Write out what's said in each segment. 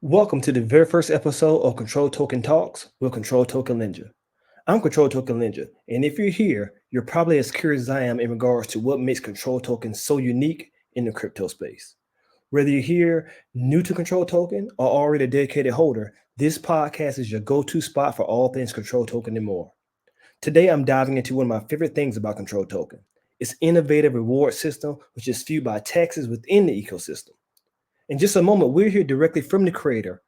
Welcome to the very first episode of Control Token Talks with Control Token Ninja. I'm Control Token Ninja, and if you're here, you're probably as curious as I am in regards to what makes Control Token so unique in the crypto space. Whether you're here new to Control Token or already a dedicated holder, this podcast is your go-to spot for all things Control Token and more. Today, I'm diving into one of my favorite things about Control Token. Its innovative reward system, which is fueled by taxes within the ecosystem. In just a moment, we'll hear directly from the creator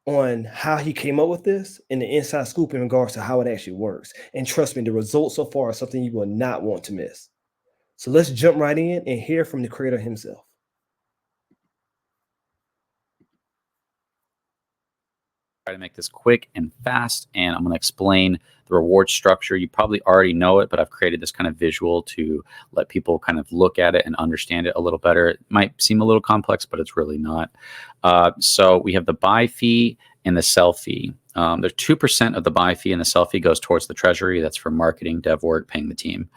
on how he came up with this and the inside scoop in regards to how it actually works. And trust me, the results so far are something you will not want to miss. So let's jump right in and hear from the creator himself. Try to make this quick and fast, and I'm going to explain the reward structure. You probably already know it, but I've created this kind of visual to let people kind of look at it and understand it a little better. It might seem a little complex, but it's really not. So we have the buy fee and the sell fee. There's 2% of the buy fee, and the sell fee goes towards the treasury. That's for marketing, dev work, paying the team.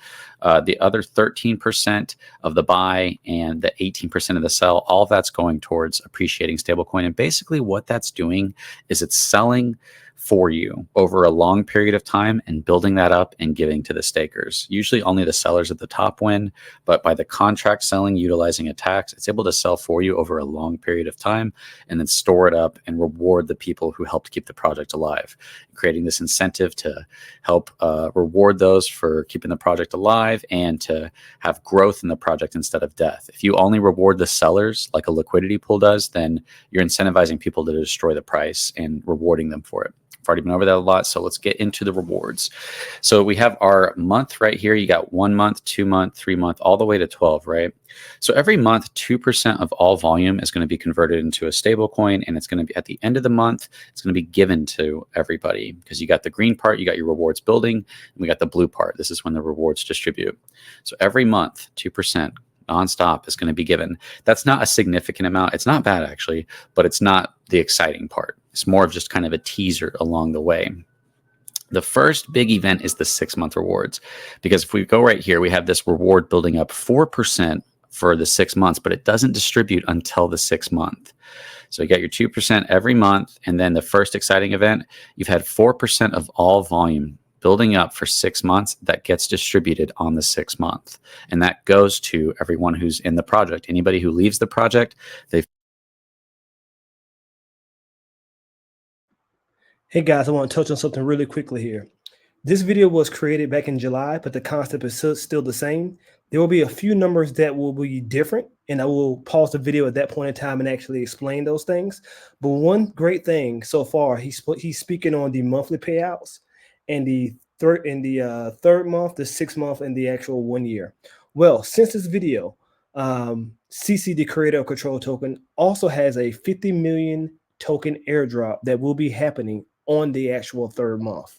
The other 13% of the buy and the 18% of the sell, all of that's going towards appreciating stablecoin. And basically what that's doing is it's selling for you over a long period of time and building that up and giving to the stakers. Usually only the sellers at the top win, but by the contract selling, utilizing a tax, it's able to sell for you over a long period of time and then store it up and reward the people who helped keep the project alive, creating this incentive to help reward those for keeping the project alive and to have growth in the project instead of death. If you only reward the sellers like a liquidity pool does, then you're incentivizing people to destroy the price and rewarding them for it. I've already been over that a lot, so let's get into the rewards. So we have our month right here. You got 1 month, 2 month, 3 month, all the way to 12, right? So every month, 2% of all volume is going to be converted into a stable coin, and it's going to be at the end of the month, it's going to be given to everybody because you got the green part, you got your rewards building, and we got the blue part. This is when the rewards distribute. So every month, 2% nonstop is going to be given. That's not a significant amount. It's not bad actually, but it's not the exciting part. It's more of just kind of a teaser along the way. The first big event is the 6-month rewards, because if we go right here, we have this reward building up 4% for the 6 months, but it doesn't distribute until the 6th month. So you got your 2% every month. And then the first exciting event, you've had 4% of all volume building up for 6 months that gets distributed on the 6th month. And that goes to everyone who's in the project. Anybody who leaves the project, they've. Hey guys, I want to touch on something really quickly here. This video was created back in July, but the concept is still the same. There will be a few numbers that will be different, and I will pause the video at that point in time and actually explain those things. But one great thing so far, he's speaking on the monthly payouts and the third month, the 6th month, and the actual 1 year. Well, since this video, CC, the creator of Control Token, also has a 50 million token airdrop that will be happening on the actual 3rd month.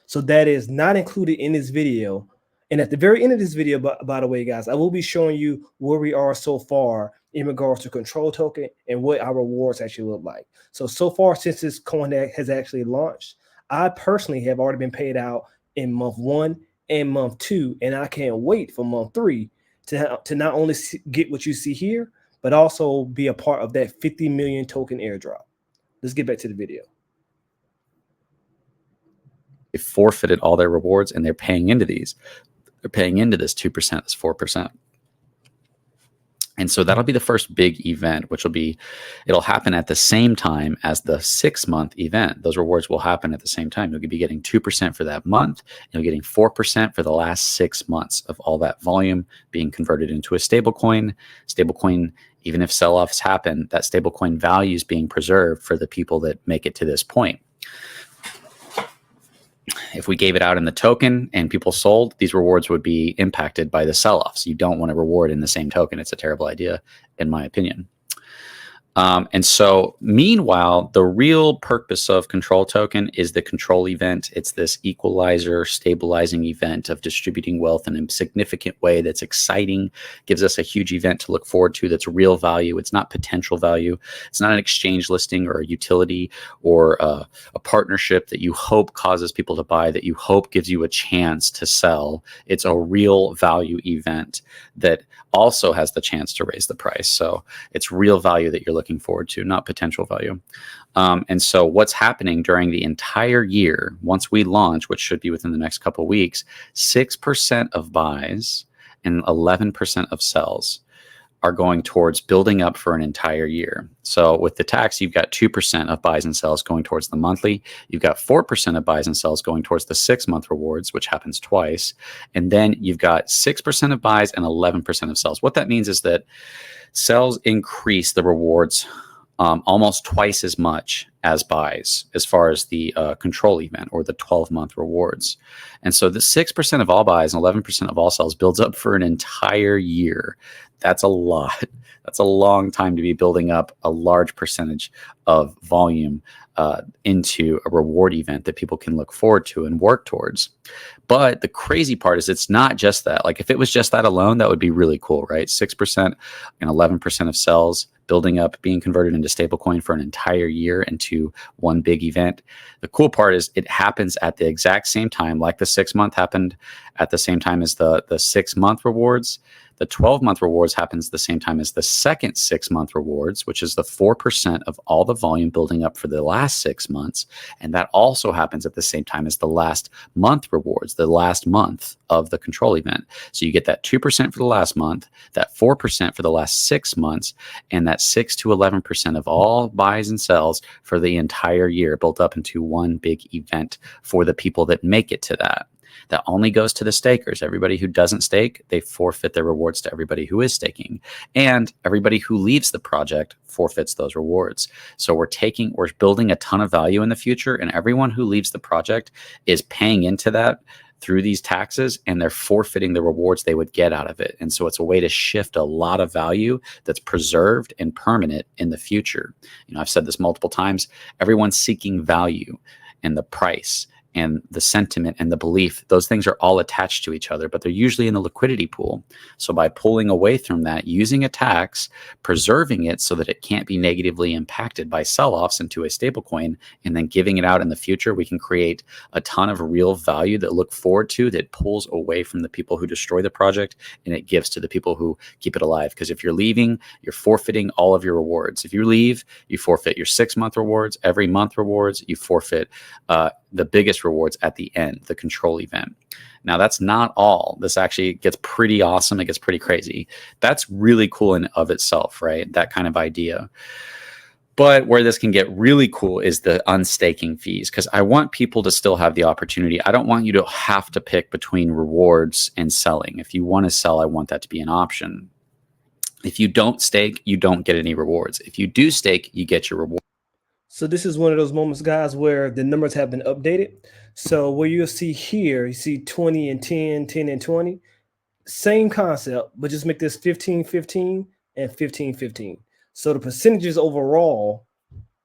So that is not included in this video. And at the very end of this video, by the way, guys, I will be showing you where we are so far in regards to Control Token and what our rewards actually look like. So far, since this coin has actually launched, I personally have already been paid out in month 1 and month 2, and I can't wait for month 3 to not only get what you see here, but also be a part of that 50 million token airdrop. Let's get back to the video. They forfeited all their rewards and they're paying into these. They're paying into this 2%, this 4%. And so that'll be the first big event, which will be, it'll happen at the same time as the 6-month event. Those rewards will happen at the same time. You'll be getting 2% for that month, and you're getting 4% for the last 6 months of all that volume being converted into a stable coin. Stablecoin, even if sell-offs happen, that stablecoin value is being preserved for the people that make it to this point. If we gave it out in the token and people sold, these rewards would be impacted by the sell-offs. You don't want to reward in the same token. It's a terrible idea, in my opinion. And so meanwhile, the real purpose of Control Token is the control event. It's this equalizer, stabilizing event of distributing wealth in a significant way that's exciting, gives us a huge event to look forward to that's real value. It's not potential value. It's not an exchange listing or a utility or a partnership that you hope causes people to buy, that you hope gives you a chance to sell. It's a real value event that also has the chance to raise the price. So it's real value that you're looking forward to, not potential value. And so what's happening during the entire year, once we launch, which should be within the next couple of weeks, 6% of buys and 11% of sells are going towards building up for an entire year. So with the tax, you've got 2% of buys and sells going towards the monthly. You've got 4% of buys and sells going towards the 6-month rewards, which happens twice. And then you've got 6% of buys and 11% of sells. What that means is that sells increase the rewards almost twice as much as buys as far as the control event or the 12-month rewards. And so the 6% of all buys and 11% of all sells builds up for an entire year. That's a lot. That's a long time to be building up a large percentage of volume into a reward event that people can look forward to and work towards. But the crazy part is it's not just that. Like if it was just that alone, that would be really cool, right? 6% and 11% of cells building up, being converted into stablecoin for an entire year into one big event. The cool part is it happens at the exact same time, like the 6-month happened at the same time as the 6-month rewards. The 12-month rewards happens the same time as the second 6-month rewards, which is the 4% of all the volume building up for the last 6 months. And that also happens at the same time as the last month rewards, the last month of the control event. So you get that 2% for the last month, that 4% for the last 6 months, and that 6 to 11% of all buys and sells for the entire year built up into one big event for the people that make it to that. That only goes to the stakers. Everybody who doesn't stake, they forfeit their rewards to everybody who is staking. And everybody who leaves the project forfeits those rewards. So we're building a ton of value in the future, and everyone who leaves the project is paying into that through these taxes, and they're forfeiting the rewards they would get out of it. And so it's a way to shift a lot of value that's preserved and permanent in the future. You know, I've said this multiple times, everyone's seeking value, and the price and the sentiment and the belief, those things are all attached to each other, but they're usually in the liquidity pool. So by pulling away from that, using a tax, preserving it so that it can't be negatively impacted by sell-offs into a stablecoin, and then giving it out in the future, we can create a ton of real value that look forward to, that pulls away from the people who destroy the project, and it gives to the people who keep it alive. Because if you're leaving, you're forfeiting all of your rewards. If you leave, you forfeit your 6-month rewards, every month rewards, you forfeit the biggest rewards at the end, the control event. Now, that's not all. This actually gets pretty awesome. It gets pretty crazy. That's really cool in of itself, right? That kind of idea. But where this can get really cool is the unstaking fees, because I want people to still have the opportunity. I don't want you to have to pick between rewards and selling. If you want to sell, I want that to be an option. If you don't stake, you don't get any rewards. If you do stake, you get your reward. So this is one of those moments, guys, where the numbers have been updated. So where you'll see here, you see 20 and 10, 10 and 20. Same concept, but just make this 15, 15, and 15, 15. So the percentages overall,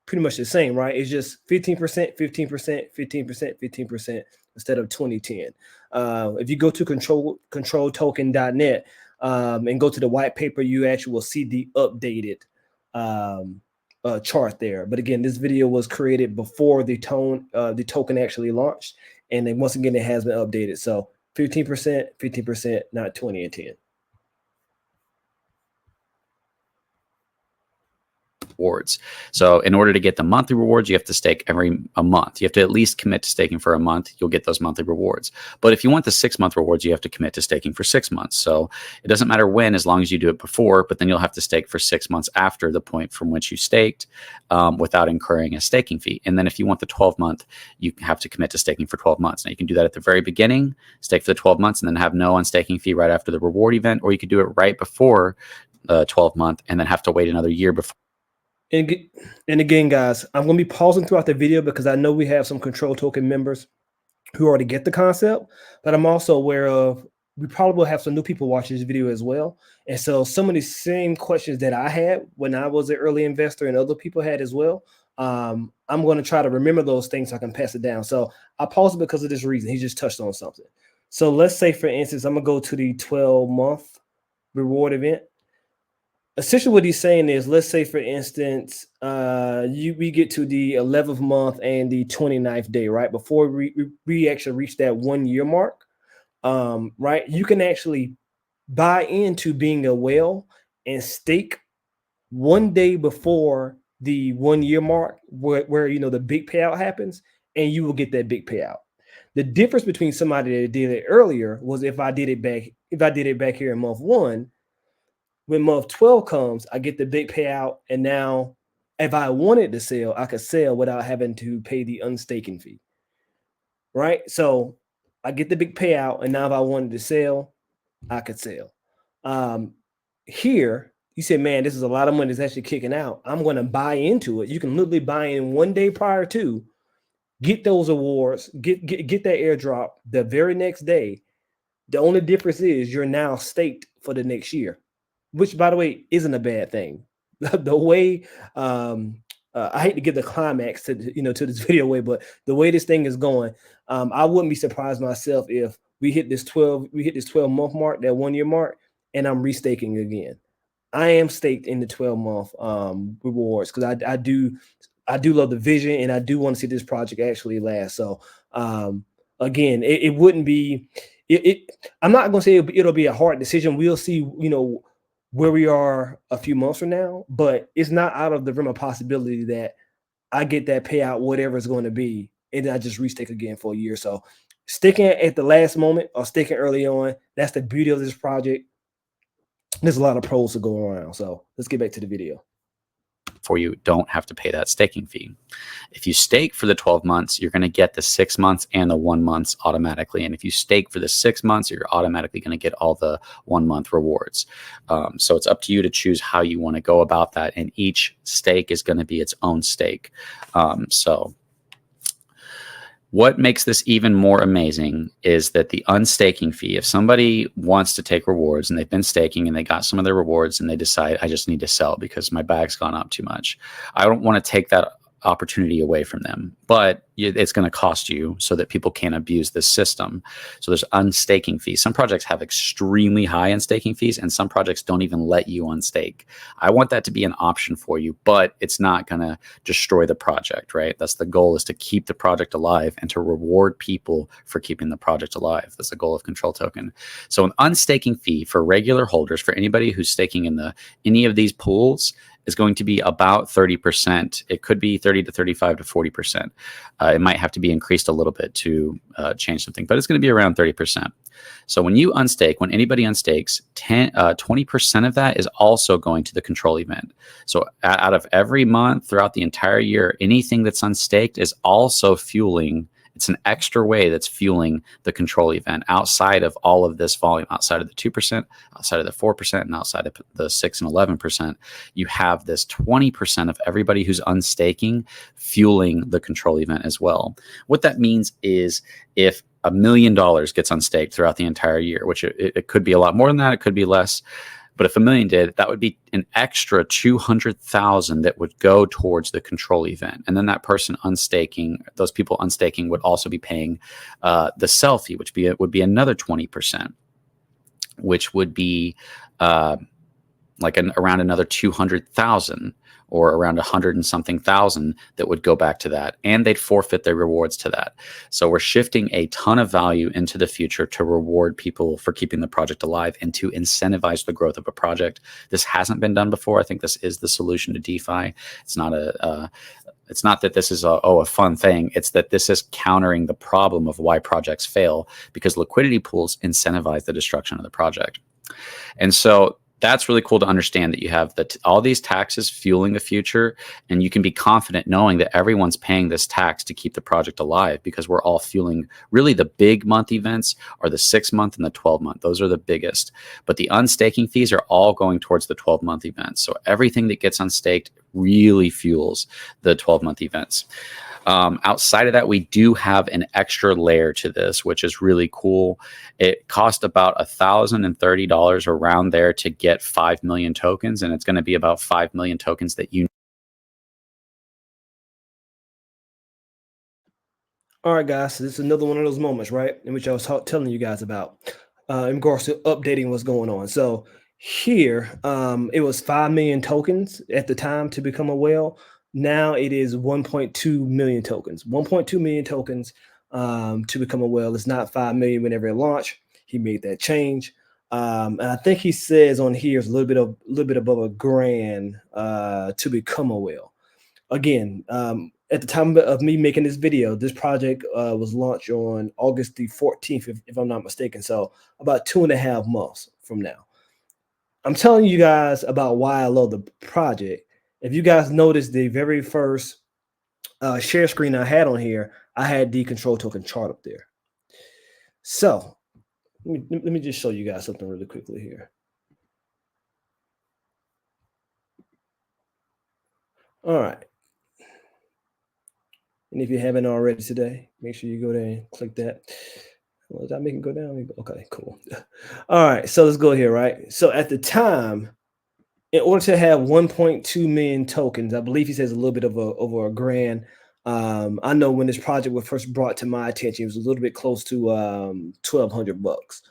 pretty much the same, right? It's just 15%, 15%, 15%, 15% instead of 20, 10. If you go to controltoken.net and go to the white paper, you actually will see the updated chart there. But again, this video was created before the token actually launched, and then once again, it has been updated. So 15%, 15%, not 20 and 10. Rewards. So in order to get the monthly rewards, you have to stake a month. You have to at least commit to staking for a month. You'll get those monthly rewards. But if you want the 6-month rewards, you have to commit to staking for 6 months. So it doesn't matter when, as long as you do it before, but then you'll have to stake for 6 months after the point from which you staked without incurring a staking fee. And then if you want the 12-month, you have to commit to staking for 12 months. Now you can do that at the very beginning, stake for the 12 months, and then have no unstaking fee right after the reward event, or you could do it right before the 12-month and then have to wait another year before. And again, guys, I'm going to be pausing throughout the video because I know we have some Control Token members who already get the concept, but I'm also aware of we probably will have some new people watching this video as well. And so some of the same questions that I had when I was an early investor and other people had as well, I'm going to try to remember those things so I can pass it down. So I paused it because of this reason. He just touched on something. So let's say, for instance, I'm going to go to the 12-month reward event. Essentially what he's saying is, let's say, for instance, we get to the 11th month and the 29th day, right? Before we actually reach that 1 year mark, right? You can actually buy into being a whale and stake one day before the 1 year mark where you know the big payout happens, and you will get that big payout. The difference between somebody that did it earlier was if I did it back here in month 1, when month 12 comes, I get the big payout, and now if I wanted to sell, I could sell without having to pay the unstaking fee. Right? So I get the big payout, and now if I wanted to sell, I could sell. Here, you said, man, this is a lot of money that's actually kicking out. I'm going to buy into it. You can literally buy in 1 day prior to, get those awards, get that airdrop the very next day. The only difference is you're now staked for the next year, which, by the way, isn't a bad thing. The way I hate to give the climax to to this video away, but the way this thing is going, I wouldn't be surprised myself if we hit this 12-month mark, that 1 year mark, and I'm restaking again. I am staked in the 12-month rewards because I do love the vision, and I do want to see this project actually last. So again, it wouldn't be I'm not going to say it'll be a hard decision. We'll see, where we are a few months from now, but it's not out of the realm of possibility that I get that payout, whatever it's going to be, and then I just restake again for a year. So sticking at the last moment or sticking early on, that's the beauty of this project. There's a lot of pros to go around. So let's get back to the video. For you don't have to pay that staking fee. If you stake for the 12 months, you're going to get the 6 months and the 1 month automatically. And if you stake for the 6 months, you're automatically going to get all the 1 month rewards. So it's up to you to choose how you want to go about that. And each stake is going to be its own stake. So what makes this even more amazing is that the unstaking fee, if somebody wants to take rewards and they've been staking and they got some of their rewards and they decide, I just need to sell because my bag's gone up too much, I don't want to take that opportunity away from them, but it's going to cost you so that people can't abuse this system. So there's unstaking fees. Some projects have extremely high unstaking fees, and some projects don't even let you unstake. I want that to be an option for you, but it's not going to destroy the project, right? That's the goal, is to keep the project alive and to reward people for keeping the project alive. That's the goal of Control Token. So an unstaking fee for regular holders, for anybody who's staking in any of these pools, is going to be about 30%. It could be 30 to 35 to 40%. It might have to be increased a little bit to change something, but it's going to be around 30%. So when you unstake, when anybody unstakes, 20% of that is also going to the control event. So out of every month throughout the entire year, anything that's unstaked is also fueling. It's an extra way that's fueling the control event outside of all of this volume, outside of the 2%, outside of the 4%, and outside of the 6 and 11%. You have this 20% of everybody who's unstaking fueling the control event as well. What that means is if $1 million gets unstaked throughout the entire year, which it could be a lot more than that, it could be less. But if $1 million did, that would be an extra 200,000 that would go towards the control event. And then that person unstaking, those people unstaking would also be paying the sell fee, which would be another 20%, which would be around another 200,000 or around 100 and something thousand that would go back to that, and they'd forfeit their rewards to that. So we're shifting a ton of value into the future to reward people for keeping the project alive and to incentivize the growth of a project. This hasn't been done before. I think this is the solution to DeFi. It's not it's not that this is a fun thing. It's that this is countering the problem of why projects fail, because liquidity pools incentivize the destruction of the project. And so that's really cool to understand, that you have all these taxes fueling the future, and you can be confident knowing that everyone's paying this tax to keep the project alive, because we're all fueling. Really, the big month events are the 6 month and the 12 month. Those are the biggest. But the unstaking fees are all going towards the 12-month events. So everything that gets unstaked really fuels the 12-month events. Outside of that, we do have an extra layer to this, which is really cool. It cost about $1,030 around there to get 5 million tokens, and it's going to be about 5 million tokens that you. All right, guys, so this is another one of those moments, right, in which I was telling you guys about in regards to updating what's going on. So here, it was 5 million tokens at the time to become a whale. Now it is 1.2 million tokens. 1.2 million tokens to become a whale. It's not 5 million whenever it launched. He made that change. And I think he says on here is a little bit above $1,000 to become a whale. Again, at the time of me making this video, this project was launched on August the 14th, if I'm not mistaken. So about 2.5 months from now. I'm telling you guys about why I love the project. If you guys noticed the very first share screen I had on here, I had the control token chart up there. So let me just show you guys something really quickly here. All right. And if you haven't already today, make sure you go there and click that. Well, did I make it go down? Okay, cool. All right, so let's go here, right? So at the time, in order to have 1.2 million tokens, I believe he says a little bit of over $1,000. I know when this project was first brought to my attention, it was a little bit close to $1,200.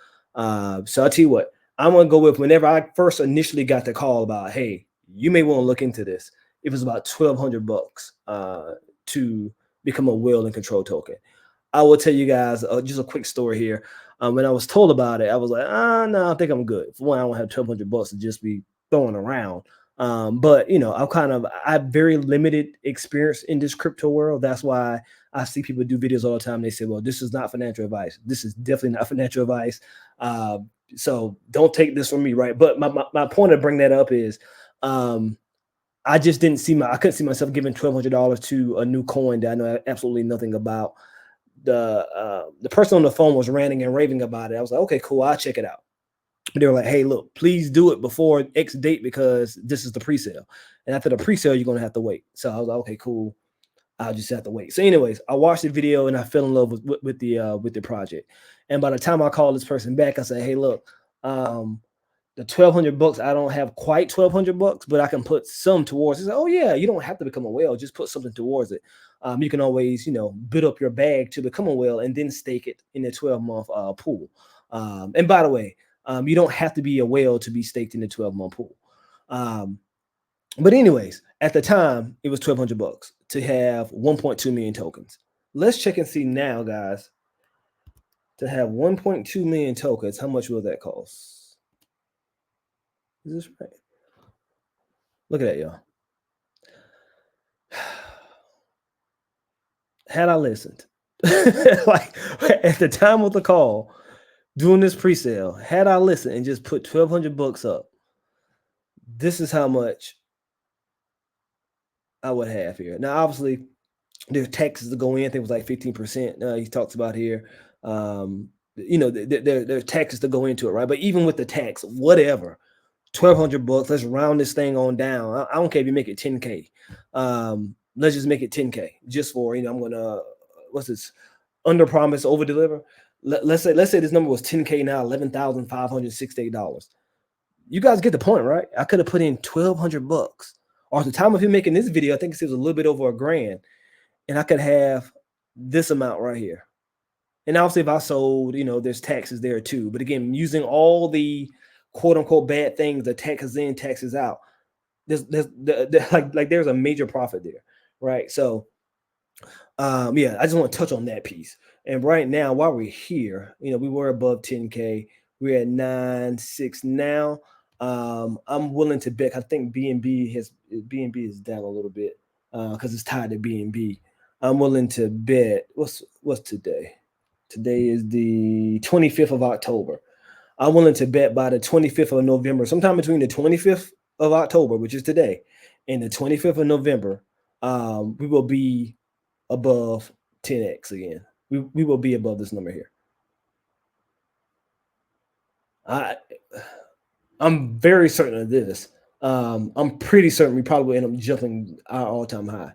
So I'll tell you what, I'm gonna go with whenever I first initially got the call about, hey, you may want to look into this. It was about $1,200 to become a will and control token. I will tell you guys just a quick story here. When I was told about it, I was like, no, I think I'm good. For one, I don't have $1,200 to just be throwing around. But you know, I have very limited experience in this crypto world. That's why I see people do videos all the time. They say, well, this is not financial advice. This is definitely not financial advice. So don't take this from me, right? But my point to bring that up is I just I couldn't see myself giving $1,200 to a new coin that I know absolutely nothing about. The person on the phone was ranting and raving about it. I was like, okay, cool, I'll check it out. They were like, hey, look, please do it before X date because this is the pre-sale. And after the pre-sale, you're gonna have to wait. So I was like, okay, cool. I'll just have to wait. So, anyways, I watched the video and I fell in love with the project. And by the time I called this person back, I said, hey, look, the $1,200, I don't have quite $1,200, but I can put some towards it. Said, oh yeah, you don't have to become a whale, just put something towards it. You can always, build up your bag to become a whale and then stake it in the 12-month pool. And by the way, you don't have to be a whale to be staked in the 12-month pool. But anyways, at the time, it was $1,200 to have 1.2 million tokens. Let's check and see now, guys. To have 1.2 million tokens, how much will that cost? Is this right? Look at that, y'all. Had I listened, like at the time of the call, doing this pre-sale, had I listened and just put $1,200 up, this is how much I would have here. Now, obviously, there's taxes to go in. I think it was like 15%. He talks about here. There's taxes to go into it, right? But even with the tax, whatever, $1,200. Let's round this thing on down. I don't care if you make it 10K. Let's just make it 10K just for, I'm gonna what's this? Under promise, over deliver. Let's say this number was 10K now, $11,568. You guys get the point, right? I could have put in $1,200. Or at the time of him making this video, I think it was a little bit over $1,000. And I could have this amount right here. And obviously if I sold, there's taxes there too. But again, using all the quote unquote bad things, the taxes in, taxes out, there's a major profit there, right? So yeah, I just want to touch on that piece. And right now, while we're here, we were above 10K. We're at 9.6 now. I'm willing to bet. I think BNB is down a little bit because it's tied to BNB. I'm willing to bet. What's today? Today is the 25th of October. I'm willing to bet by the 25th of November, sometime between the 25th of October, which is today, and the 25th of November, we will be above 10x again. We will be above this number here. I'm very certain of this. I'm pretty certain we probably end up jumping our all-time high.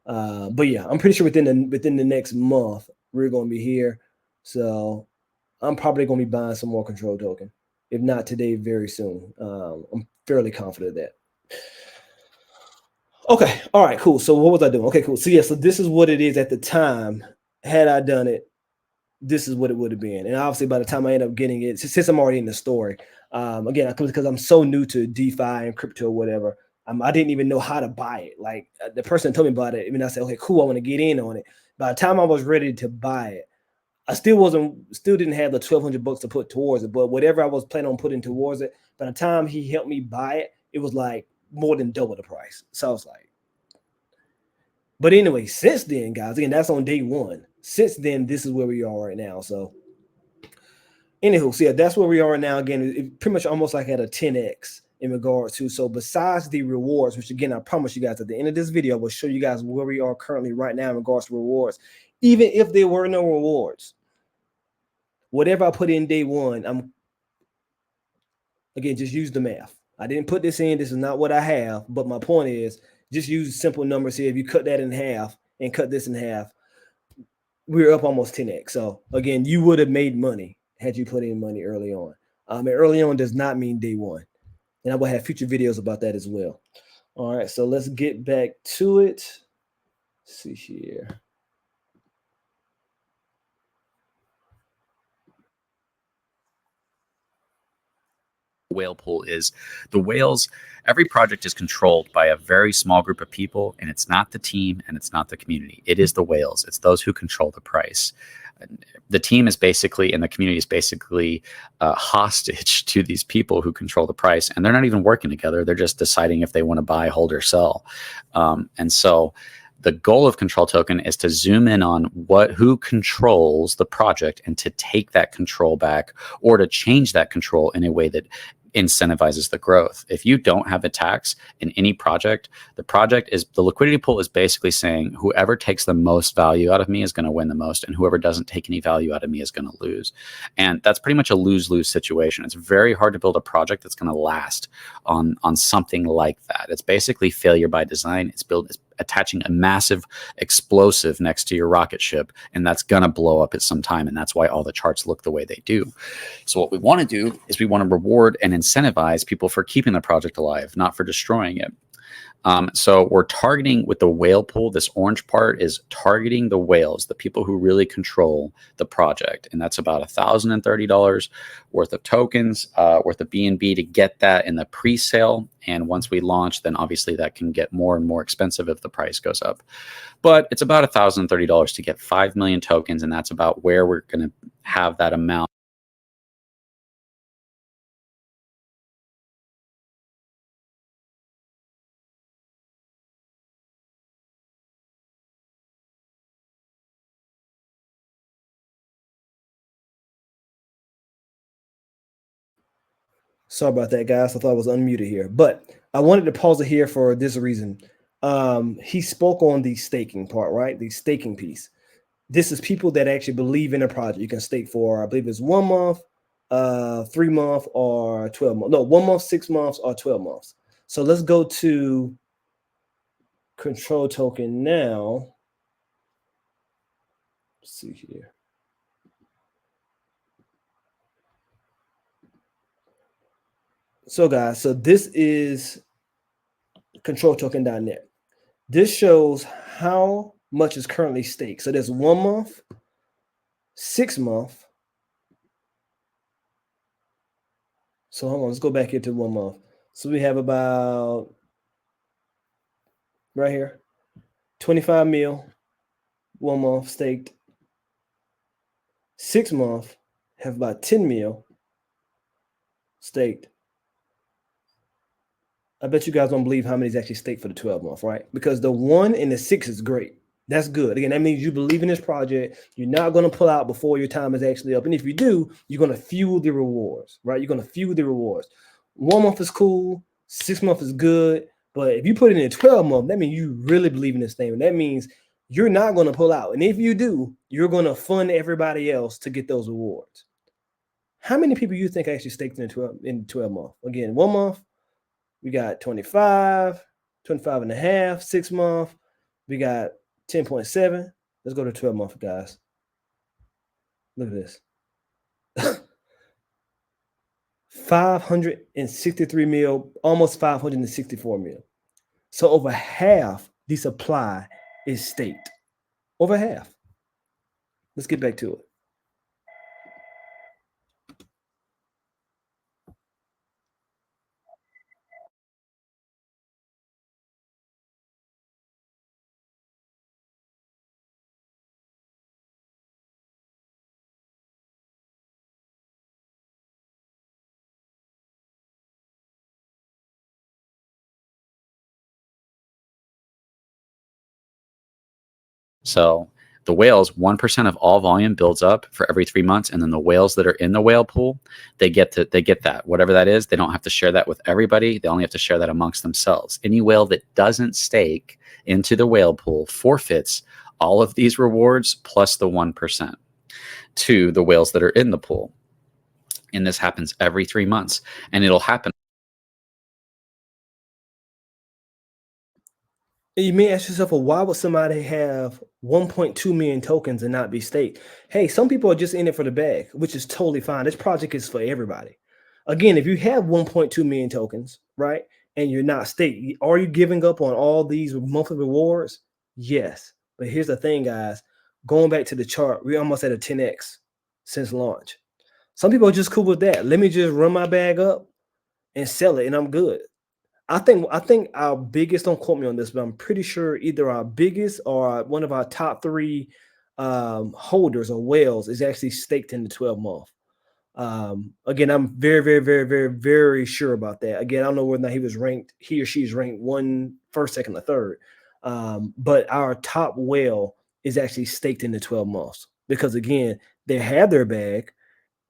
But yeah, I'm pretty sure within the next month we're going to be here. So I'm probably going to be buying some more control token. If not today, very soon. I'm fairly confident of that. Okay. All right, cool. So what was I doing? Okay, cool. So yeah, so this is what it is at the time. Had I done it, this is what it would have been. And obviously by the time I end up getting it, since I'm already in the story, again, because I'm so new to DeFi and crypto or whatever, I didn't even know how to buy it. Like the person told me about it. I mean, I said, okay, cool, I want to get in on it. By the time I was ready to buy it, I still didn't have the $1,200 to put towards it, but whatever I was planning on putting towards it, by the time he helped me buy it, it was like more than double the price. So I was like, but anyway, since then, guys, again, that's on day one. Since then, this is where we are right now. So, anywho, so yeah, that's where we are now. Again, it pretty much almost like at a 10x in regards to. So, besides the rewards, which again, I promise you guys at the end of this video, I will show you guys where we are currently right now in regards to rewards. Even if there were no rewards, whatever I put in day one, I'm again just use the math. I didn't put this in. This is not what I have. But my point is, just use simple numbers here. If you cut that in half and cut this in half, we're up almost 10x. So again, you would have made money had you put in money early on. And early on does not mean day one. And I will have future videos about that as well. All right, so let's get back to it. Let's see here. Whale pool is the whales. Every project is controlled by a very small group of people, and it's not the team and it's not the community. It is the whales. It's those who control the price. The team is basically, and the community is basically hostage to these people who control the price, and they're not even working together. They're just deciding if they want to buy, hold, or sell. And so the goal of control token is to zoom in on who controls the project and to take that control back, or to change that control in a way that incentivizes the growth. If you don't have a tax in any project, the liquidity pool is basically saying whoever takes the most value out of me is going to win the most, and whoever doesn't take any value out of me is going to lose. And that's pretty much a lose-lose situation. It's very hard to build a project that's going to last on something like that. It's basically failure by design. It's attaching a massive explosive next to your rocket ship, and that's going to blow up at some time. And that's why all the charts look the way they do. So what we want to do is we want to reward and incentivize people for keeping the project alive, not for destroying it. So we're targeting with the whale pool. This orange part is targeting the whales, the people who really control the project. And that's about $1,030 worth of tokens, worth of BNB to get that in the pre-sale. And once we launch, then obviously that can get more and more expensive if the price goes up. But it's about $1,030 to get 5 million tokens. And that's about where we're going to have that amount. Sorry about that, guys. I thought I was unmuted here, but I wanted to pause it here for this reason. He spoke on the staking part, right? The staking piece. This is people that actually believe in a project. You can stake for, I believe it's 1 month, 3 month, or 12 months. No, 1 month, 6 months, or 12 months. So let's go to control token now. Let's see here. So guys, so this is controltoken.net. This shows how much is currently staked. So there's 1 month, 6 month. So hold on, let's go back into 1 month. So we have about right here, 25 mil, 1 month staked. 6 month have about 10 mil staked. I bet you guys don't believe how many is actually staked for the 12 month, right? Because the 1 and the 6 is great. That's good. Again, that means you believe in this project. You're not going to pull out before your time is actually up. And if you do, you're going to fuel the rewards, right? You're going to fuel the rewards. 1 month is cool. 6 months is good. But if you put it in 12 month, that means you really believe in this thing. And that means you're not going to pull out. And if you do, you're going to fund everybody else to get those rewards. How many people you think actually staked in 12 month? Again, 1 month, we got 25, 25 and a half, 6 month. We got 10.7. Let's go to 12 month, guys. Look at this. 563 mil, almost 564 mil. So over half the supply is staked. Over half. Let's get back to it. So the whales, 1% of all volume builds up for every 3 months. And then the whales that are in the whale pool, they get that, whatever that is. They don't have to share that with everybody. They only have to share that amongst themselves. Any whale that doesn't stake into the whale pool forfeits all of these rewards plus the 1% to the whales that are in the pool. And this happens every 3 months, and it'll happen. You may ask yourself, well, why would somebody have 1.2 million tokens and not be staked? Hey, some people are just in it for the bag, which is totally fine. This project is for everybody. Again, if you have 1.2 million tokens, right, and you're not staked, are you giving up on all these monthly rewards? Yes. But here's the thing, guys. Going back to the chart, we're almost at a 10x since launch. Some people are just cool with that. Let me just run my bag up and sell it, and I'm good. I think our biggest, don't quote me on this, but I'm pretty sure either our biggest or one of our top 3 holders or whales is actually staked in the 12-month. Again, I'm very sure about that. Again, I don't know whether or not he or she is ranked first, second, or third. But our top whale is actually staked in the 12 months because, again, they have their bag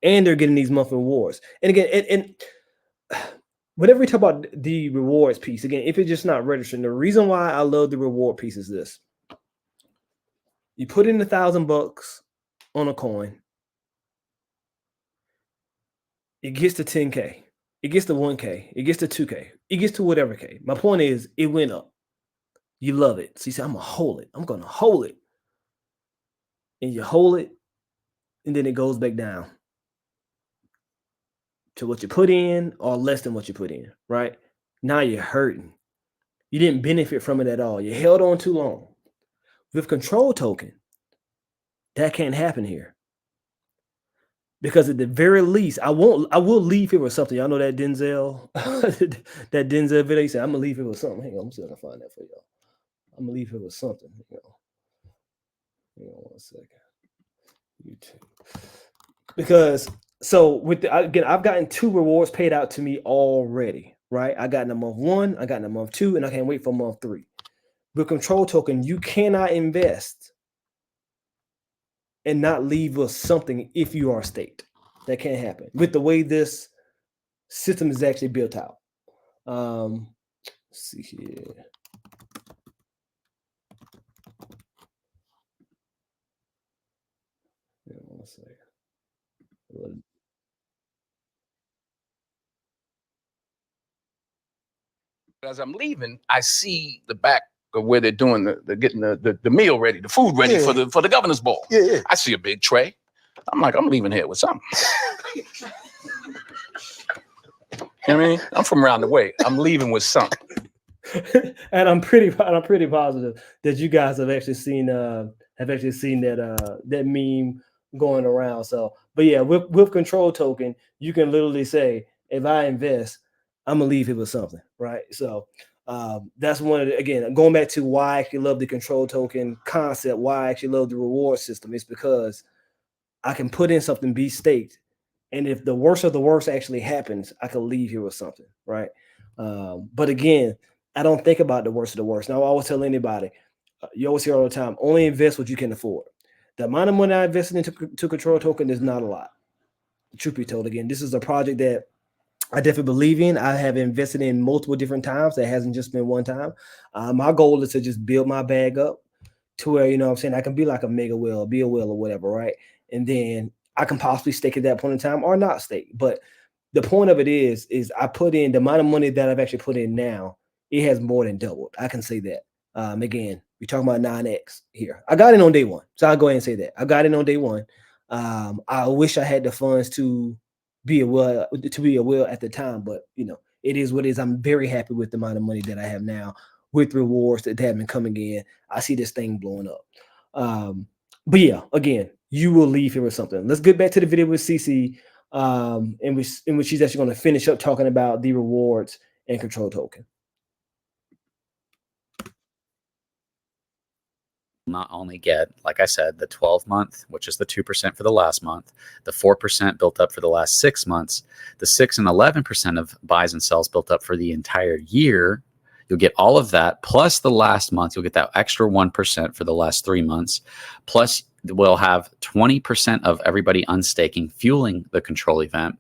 and they're getting these monthly rewards. And again, and whenever we talk about the rewards piece, again, if it's just not registering, the reason why I love the reward piece is this. You put in $1,000 on a coin, it gets to 10K, it gets to 1K, it gets to 2K, it gets to whatever K. My point is, it went up. You love it. So you say, I'm gonna hold it. I'm gonna hold it. And you hold it, and then it goes back down to what you put in or less than what you put in, right? Now you're hurting. You didn't benefit from it at all. You held on too long. With control token, that can't happen here. Because at the very least, I will leave here with something. Y'all know that Denzel, that Denzel video. He said, I'm gonna leave here with something. Hang on, I'm still gonna find that for y'all. I'm gonna leave here with something. Hang on 1 second. YouTube. Because so again, I've gotten 2 rewards paid out to me already, right? I got in a month 1, I got in a month 2, and I can't wait for month 3. With control token, you cannot invest and not leave with something if you are staked. That can't happen with the way this system is actually built out. Let's see here. One second. As I'm leaving, I see the back of where they're doing getting the meal ready, the food ready for the governor's ball. Yeah. I see a big tray. I'm like, I'm leaving here with something. You know what I mean? I'm from around the way. I'm leaving with something. And I'm pretty positive that you guys have actually seen that meme going around. So, but yeah, with control token, you can literally say, if I invest, I'm gonna leave it with something, right? So that's one of the, again, going back to why I actually love the control token concept, why I actually love the reward system, is because I can put in something, be staked, and if the worst of the worst actually happens, I can leave here with something, right? But again, I don't think about the worst of the worst. Now, I always tell anybody, you always hear all the time, only invest what you can afford. The amount of money I invested into control token is not a lot. Truth be told, again, this is a project that I definitely believe in. I have invested in multiple different times. That hasn't just been one time. My goal is to just build my bag up to where, you know what I'm saying, I can be like a mega whale, be a whale or whatever, right? And then I can possibly stake at that point in time or not stake. But the point of it is I put in the amount of money that I've actually put in now, it has more than doubled. I can say that. Again, we're talking about 9x here. I got it on day 1. So I'll go ahead and say that. I got it on day 1. I wish I had the funds to be a whale at the time, but you know, it is what it is. I'm very happy with the amount of money that I have now with rewards that have been coming in. I see this thing blowing up. But yeah, again, you will leave here with something. Let's get back to the video with CC, in which she's actually going to finish up talking about the rewards and control token. Not only get, like I said, the 12-month, which is the 2% for the last month, the 4% built up for the last 6 months, the 6 and 11% of buys and sells built up for the entire year. You'll get all of that plus the last month. You'll get that extra 1% for the last 3 months. Plus, we'll have 20% of everybody unstaking fueling the control event.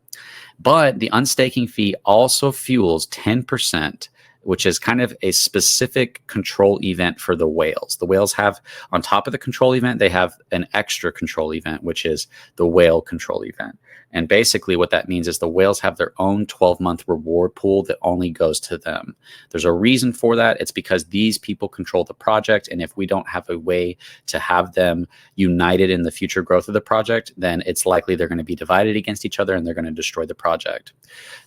But the unstaking fee also fuels 10%, which is kind of a specific control event for the whales. The whales have, on top of the control event, they have an extra control event, which is the whale control event. And basically what that means is the whales have their own 12-month reward pool that only goes to them. There's a reason for that. It's because these people control the project. And if we don't have a way to have them united in the future growth of the project, then it's likely they're going to be divided against each other and they're going to destroy the project.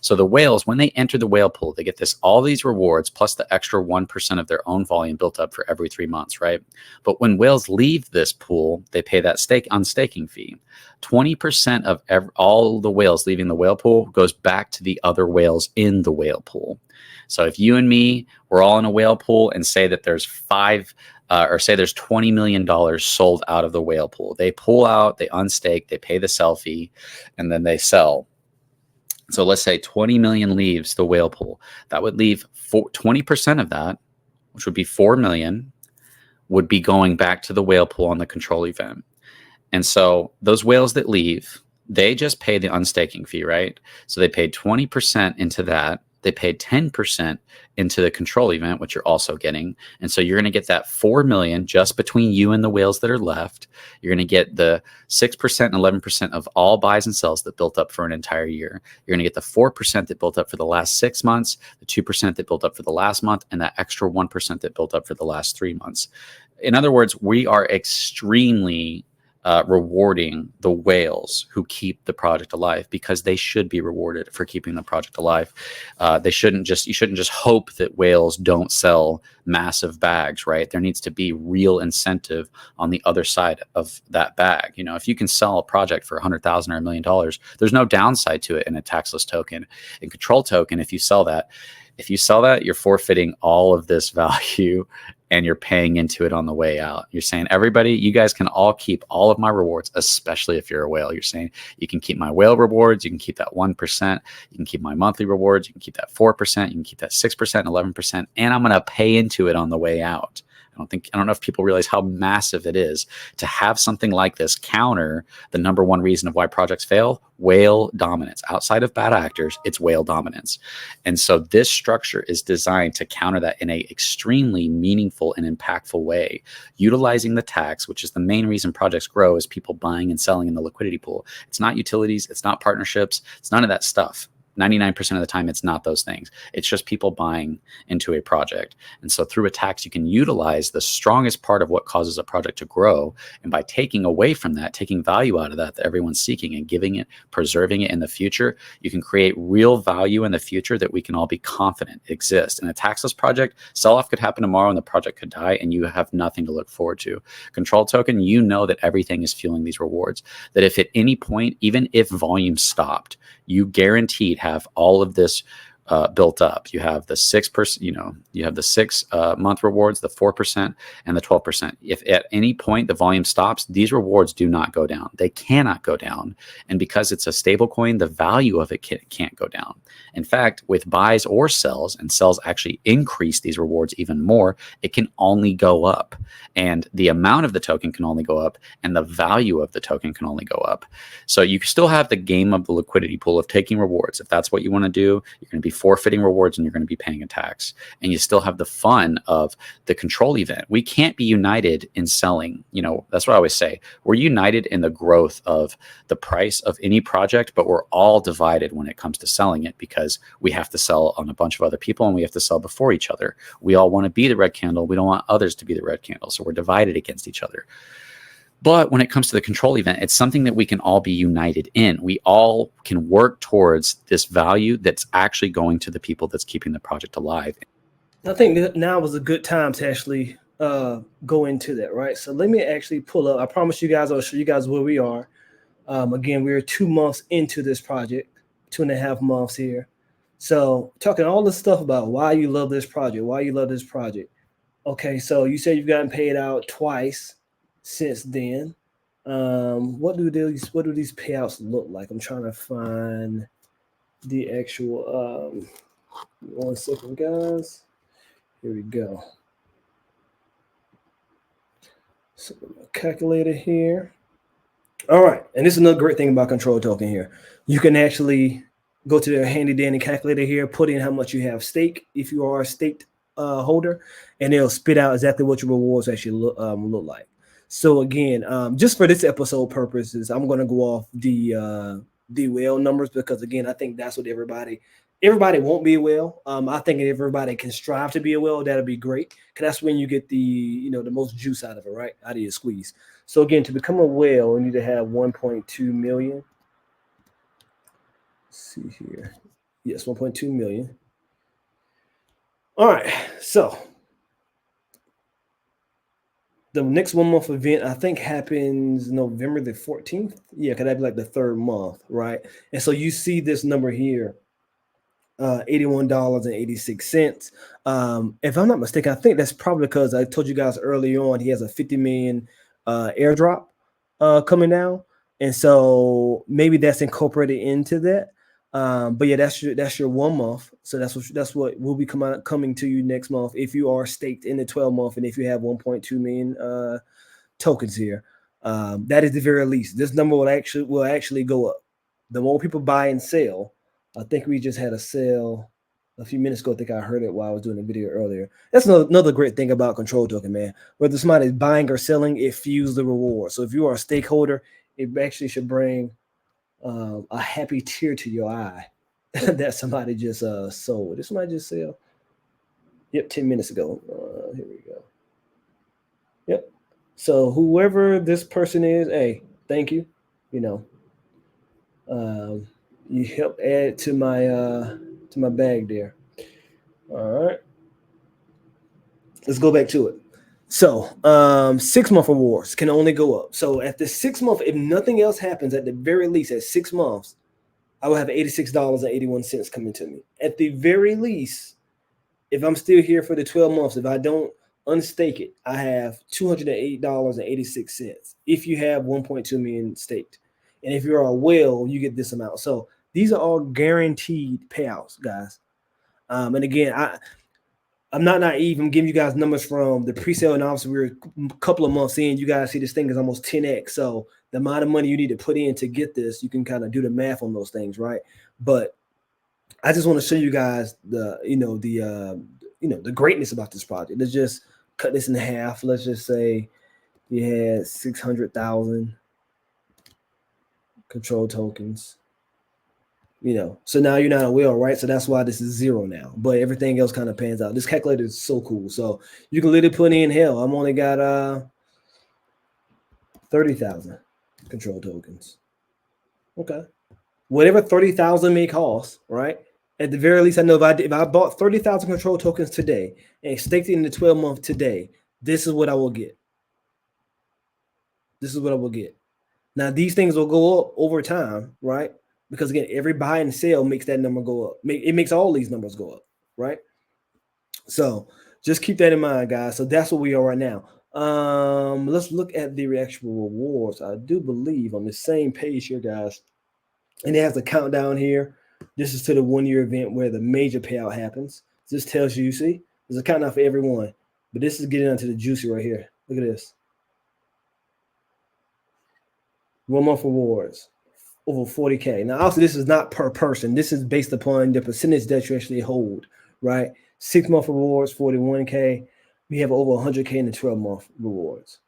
So the whales, when they enter the whale pool, they get all these rewards plus the extra 1% of their own volume built up for every 3 months, right? But when whales leave this pool, they pay that unstaking fee. 20% of all the whales leaving the whale pool goes back to the other whales in the whale pool. So if you and me were all in a whale pool and say that there's there's $20 million sold out of the whale pool, they pull out, they unstake, they pay the sell fee, and then they sell. So let's say 20 million leaves the whale pool. That would leave 20% of that, which would be 4 million, would be going back to the whale pool on the control event. And so those whales that leave, they just pay the unstaking fee, right? So they paid 20% into that. They paid 10% into the control event, which you're also getting. And so you're going to get that 4 million just between you and the whales that are left. You're going to get the 6% and 11% of all buys and sells that built up for an entire year. You're going to get the 4% that built up for the last 6 months, the 2% that built up for the last month, and that extra 1% that built up for the last 3 months. In other words, we are extremely rewarding the whales who keep the project alive, because they should be rewarded for keeping the project alive. You shouldn't just hope that whales don't sell massive bags, right? There needs to be real incentive on the other side of that bag. You know, if you can sell a project for $100,000 or $1 million, there's no downside to it in a taxless token. In control token, if you sell that, you're forfeiting all of this value and you're paying into it on the way out. You're saying, everybody, you guys can all keep all of my rewards, especially if you're a whale. You're saying, you can keep my whale rewards, you can keep that 1%, you can keep my monthly rewards, you can keep that 4%, you can keep that 6% and 11%, and I'm going to pay into it on the way out. I don't know if people realize how massive it is to have something like this counter the number one reason of why projects fail: whale dominance. Outside of bad actors, it's whale dominance. And so this structure is designed to counter that in a extremely meaningful and impactful way, utilizing the tax, which is the main reason projects grow, is people buying and selling in the liquidity pool. It's not utilities, it's not partnerships, it's none of that stuff. 99% of the time, it's not those things. It's just people buying into a project. And so through a tax, you can utilize the strongest part of what causes a project to grow. And by taking away from that, taking value out of that everyone's seeking, and giving it, preserving it in the future, you can create real value in the future that we can all be confident exists. In a taxless project, sell-off could happen tomorrow and the project could die and you have nothing to look forward to. Control token, you know that everything is fueling these rewards. That if at any point, even if volume stopped, you guaranteed have all of this built up. You have the 6%, you have the 6 month rewards, the 4% and the 12%. If at any point the volume stops, these rewards do not go down. They cannot go down. And because it's a stable coin, the value of it can't go down. In fact, with buys or sells, and sells actually increase these rewards even more, it can only go up. And the amount of the token can only go up, and the value of the token can only go up. So you still have the game of the liquidity pool of taking rewards. If that's what you want to do, you're going to be forfeiting rewards and you're going to be paying a tax. And you still have the fun of the control event. We can't be united in selling. That's what I always say. We're united in the growth of the price of any project, but we're all divided when it comes to selling it, because we have to sell on a bunch of other people and we have to sell before each other. We all want to be the red candle. We don't want others to be the red candle. So we're divided against each other. But when it comes to the control event, it's something that we can all be united in. We all can work towards this value that's actually going to the people that's keeping the project alive. I think that now was a good time to actually go into that, right? So let me actually pull up. I promise you guys, I'll show you guys where we are. Again, we're 2 months into this project, 2.5 months here. So talking all this stuff about why you love this project, Okay, so you said you've gotten paid out twice since then. What do these payouts look like? I'm trying to find the actual 1 second, guys. Here we go. So calculator here. All right, and this is another great thing about control token here. You can actually go to the handy dandy calculator here, put in how much you have staked if you are a staked holder, and it'll spit out exactly what your rewards actually look like. So again, just for this episode purposes, I'm going to go off the whale numbers because again, I think that's what everybody won't be a whale. I think if everybody can strive to be a whale, that'll be great because that's when you get the the most juice out of it, right? Out of your squeeze. So again, to become a whale, you need to have 1.2 million. Let's see here. Yes, 1.2 million. All right, so the next 1 month event I think happens November the 14th. Yeah, because that'd be like the third month, right? And so you see this number here, $81.86. If I'm not mistaken, I think that's probably because I told you guys early on he has a 50 million airdrop coming down, and so maybe that's incorporated into that. But yeah, that's your 1 month. So that's what will be coming to you next month if you are staked in the 12 month and if you have 1.2 million tokens here. That is the very least. This number will actually go up. The more people buy and sell. I think we just had a sale a few minutes ago. I think I heard it while I was doing the video earlier. That's another great thing about control token, man. Whether somebody is buying or selling, it fuels the reward. So if you are a stakeholder, it actually should bring a happy tear to your eye that somebody just sold. Did somebody just sell? Yep, 10 minutes ago. Here we go. Yep. So whoever this person is, hey, thank you. You help add to my bag there. All right. Let's go back to it. So 6 month rewards can only go up. So at the 6 month, if nothing else happens, at the very least at 6 months, I will have $86.81 coming to me. At the very least, if I'm still here for the 12 months, if I don't unstake it, I have $208.86 if you have 1.2 million staked. And if you're a whale, you get this amount. So these are all guaranteed payouts, guys. And again, I'm not naive. I'm giving you guys numbers from the pre-sale, and obviously we're a couple of months in. You guys see this thing is almost 10x. So the amount of money you need to put in to get this, you can kind of do the math on those things, right? But I just want to show you guys the greatness about this project. Let's just cut this in half. Let's just say you had 600,000 control tokens. So now you're not a whale, right? So that's why this is 0 now. But everything else kind of pans out. This calculator is so cool. So you can literally put in hell. I'm only got 30,000 control tokens. Okay. Whatever 30,000 may cost, right? At the very least, I know if I bought 30,000 control tokens today and staked it in the 12 month today, this is what I will get. This is what I will get. Now, these things will go up over time, right? Because again, every buy and sell makes that number go up. It makes all these numbers go up, right? So just keep that in mind, guys. So that's what we are right now. Let's look at the actual rewards. I do believe on the same page here, guys, and it has a countdown here. This is to the 1 year event where the major payout happens. This tells you, see, there's a countdown for everyone, but this is getting onto the juicy right here. Look at this. 1 month rewards. Over 40K. Now, also, this is not per person. This is based upon the percentage that you actually hold, right? 6 month rewards, 41K. We have over 100K in the 12 month rewards.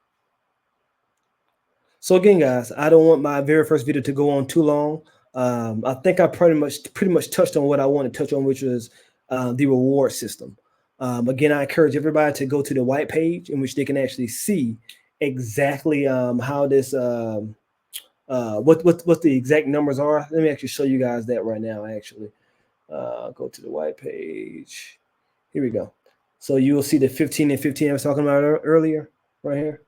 So again, guys, I don't want my very first video to go on too long. I think I pretty much touched on what I want to touch on, which was the reward system. Again, I encourage everybody to go to the white page in which they can actually see exactly how this what the exact numbers are. Let me actually show you guys that right now. Actually, go to the white page. Here we go. So you will see the 15 and 15 I was talking about earlier, right here.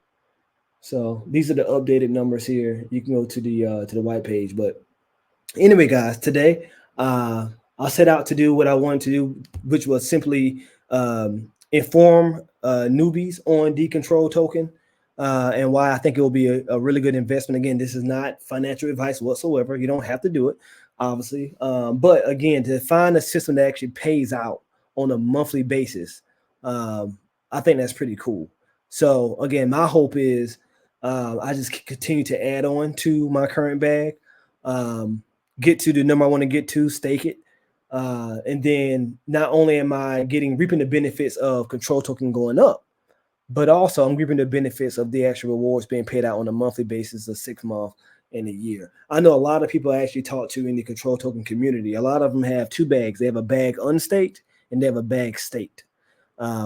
So these are the updated numbers here. You can go to the white page. But anyway, guys, today I set out to do what I wanted to do, which was simply inform newbies on the control token. And why I think it will be a really good investment. Again, this is not financial advice whatsoever. You don't have to do it, obviously. But again, to find a system that actually pays out on a monthly basis I think that's pretty cool. So again, my hope is I just continue to add on to my current bag, get to the number I want to get to, stake it, and then not only am I reaping the benefits of control token going up, but also I'm reaping the benefits of the actual rewards being paid out on a monthly basis, a 6 month, and a year. I know a lot of people I actually talk to in the control token community. A lot of them have two bags. They have a bag unstaked and they have a bag staked.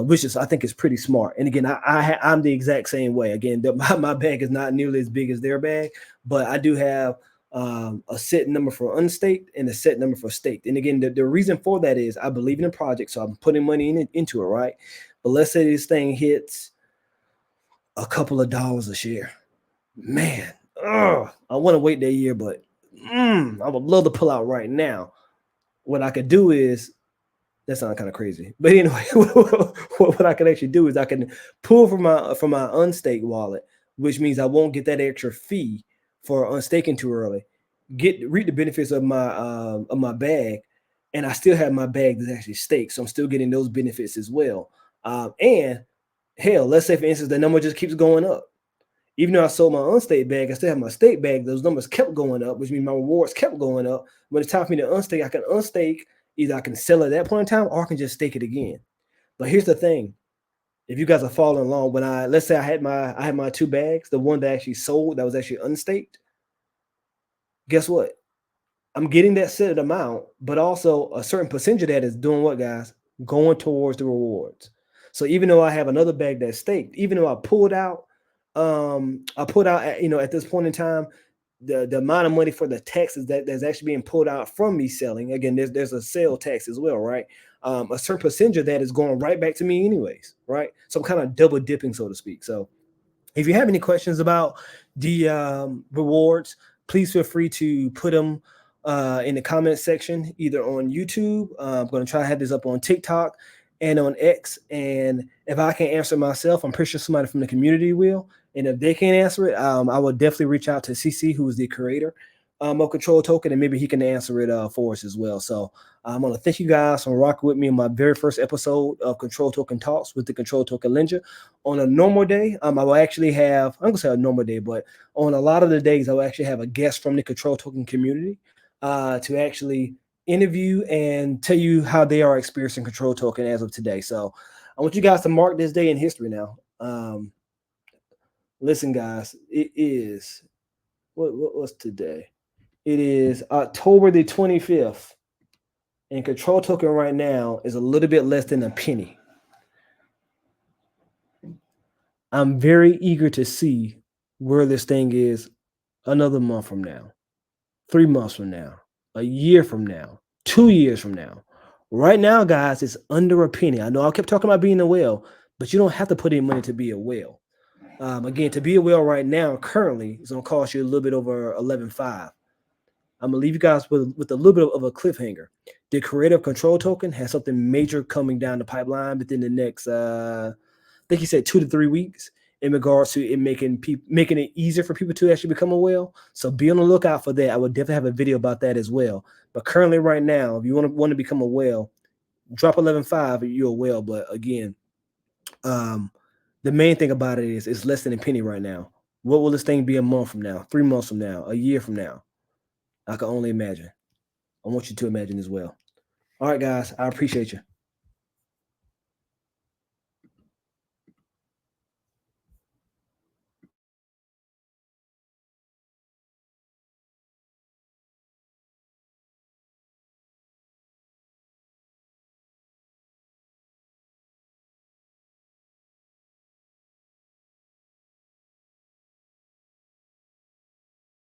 Which is I think is pretty smart. And again, I'm the exact same way. Again, my bag is not nearly as big as their bag, but I do have a set number for unstaked and a set number for staked. And again, the reason for that is I believe in the project, so I'm putting money into it, right? But let's say this thing hits a couple of dollars a share, man. I want to wait that year, but I would love to pull out right now. What I could do is that sounds kind of crazy, but anyway, what I can actually do is I can pull from my unstaked wallet, which means I won't get that extra fee for unstaking too early. Reap the benefits of my bag, and I still have my bag that's actually staked, so I'm still getting those benefits as well. And hell, let's say for instance the number just keeps going up. Even though I sold my unstaked bag, I still have my stake bag. Those numbers kept going up, which means my rewards kept going up. When it's time for me to unstake, I can unstake. Either I can sell at that point in time or I can just stake it again. But here's the thing. If you guys are following along, let's say I had my two bags, the one that actually sold that was actually unstaked, guess what? I'm getting that set amount, but also a certain percentage of that is doing what, guys? Going towards the rewards. So even though I have another bag that's staked, even though I pulled out, at this point in time, the amount of money for the taxes that's actually being pulled out from me selling. Again, there's a sale tax as well, right? A certain percentage of that is going right back to me anyways, right? So I'm kind of double dipping, so to speak. So if you have any questions about the rewards, please feel free to put them in the comment section, either on YouTube. I'm going to try to have this up on TikTok and on X. And if I can't answer myself, I'm pretty sure somebody from the community will. And if they can't answer it, I will definitely reach out to CC, who is the creator of Control Token, and maybe he can answer it for us as well. So I want to thank you guys for rocking with me in my very first episode of Control Token Talks with the Control Token Ninja. On a normal day, I will actually have, I'm going to say a normal day, but on a lot of the days, I will actually have a guest from the Control Token community to actually interview and tell you how they are experiencing Control Token as of today. So I want you guys to mark this day in history now. Listen, guys, it is, what's today? It is October the 25th. And Control Token right now is a little bit less than a penny. I'm very eager to see where this thing is another month from now, 3 months from now, a year from now, 2 years from now. Right now, guys, it's under a penny. I know I kept talking about being a whale, but you don't have to put in money to be a whale. Again, to be a whale right now, currently, it's going to cost you a little bit over 11.5. I'm going to leave you guys with a little bit of a cliffhanger. The creator of Control Token has something major coming down the pipeline within the next, I think he said 2 to 3 weeks, in regards to it making it easier for people to actually become a whale. So be on the lookout for that. I would definitely have a video about that as well. But currently right now, if you want to become a whale, drop 11.5, you're a whale. But again, the main thing about it is it's less than a penny right now. What will this thing be a month from now, 3 months from now, a year from now? I can only imagine. I want you to imagine as well. All right, guys, I appreciate you.